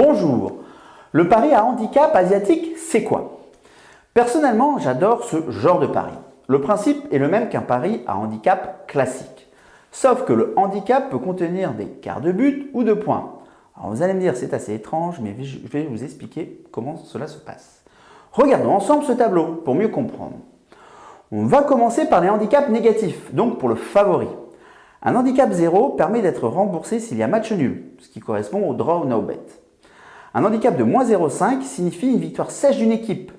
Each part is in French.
Bonjour, le pari à handicap asiatique, c'est quoi? Personnellement, j'adore ce genre de pari. Le principe est le même qu'un pari à handicap classique. Sauf que le handicap peut contenir des quarts de but ou de points. Alors vous allez me dire, c'est assez étrange, mais je vais vous expliquer comment cela se passe. Regardons ensemble ce tableau pour mieux comprendre. On va commencer par les handicaps négatifs, donc pour le favori. Un handicap 0 permet d'être remboursé s'il y a match nul, ce qui correspond au draw no bet. Un handicap de moins 0,5 signifie une victoire sèche d'une équipe,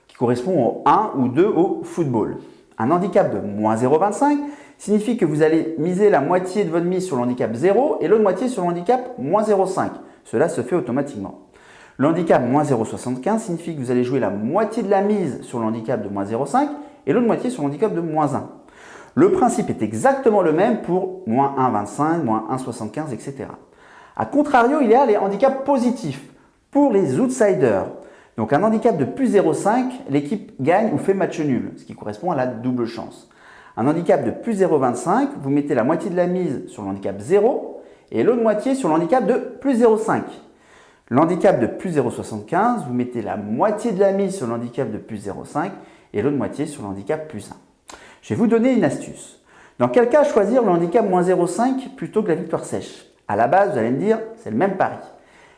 qui correspond au 1 ou 2 au football. Un handicap de moins 0,25 signifie que vous allez miser la moitié de votre mise sur le handicap 0 et l'autre moitié sur le handicap moins 0,5. Cela se fait automatiquement. Le handicap moins 0,75 signifie que vous allez jouer la moitié de la mise sur le handicap de moins 0,5 et l'autre moitié sur le handicap de moins 1. Le principe est exactement le même pour moins 1,25, moins 1,75, etc. A contrario, il y a les handicaps positifs pour les outsiders. Donc un handicap de plus 0,5, l'équipe gagne ou fait match nul, ce qui correspond à la double chance. Un handicap de plus 0,25, vous mettez la moitié de la mise sur le handicap 0 et l'autre moitié sur le handicap de plus 0,5. L'handicap de plus 0,75, vous mettez la moitié de la mise sur le handicap de plus 0,5 et l'autre moitié sur le handicap plus 1. Je vais vous donner une astuce. Dans quel cas choisir le handicap moins 0,5 plutôt que la victoire sèche? À la base, vous allez me dire, c'est le même pari.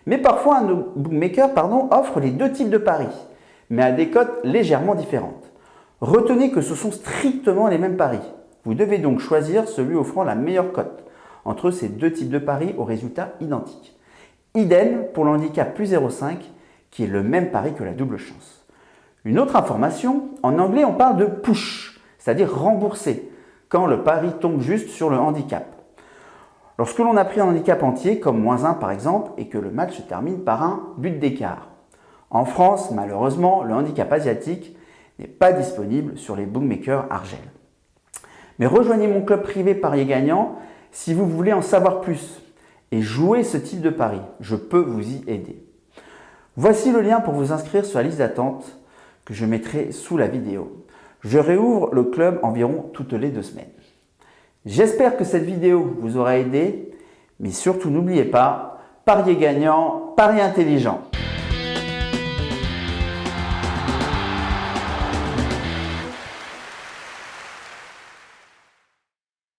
Mais parfois, un bookmaker offre les deux types de paris, mais à des cotes légèrement différentes. Retenez que ce sont strictement les mêmes paris. Vous devez donc choisir celui offrant la meilleure cote entre ces deux types de paris aux résultats identiques. Idem pour le handicap plus 0,5 qui est le même pari que la double chance. Une autre information, en anglais on parle de push, c'est-à-dire rembourser, quand le pari tombe juste sur le handicap. Lorsque l'on a pris un handicap entier, comme moins 1 par exemple, et que le match se termine par un but d'écart. En France, malheureusement, le handicap asiatique n'est pas disponible sur les bookmakers Argel. Mais rejoignez mon club privé Parier Gagnant si vous voulez en savoir plus et jouer ce type de pari. Je peux vous y aider. Voici le lien pour vous inscrire sur la liste d'attente que je mettrai sous la vidéo. Je réouvre le club environ toutes les 2 semaines. J'espère que cette vidéo vous aura aidé, mais surtout n'oubliez pas, parier gagnant, parier intelligent.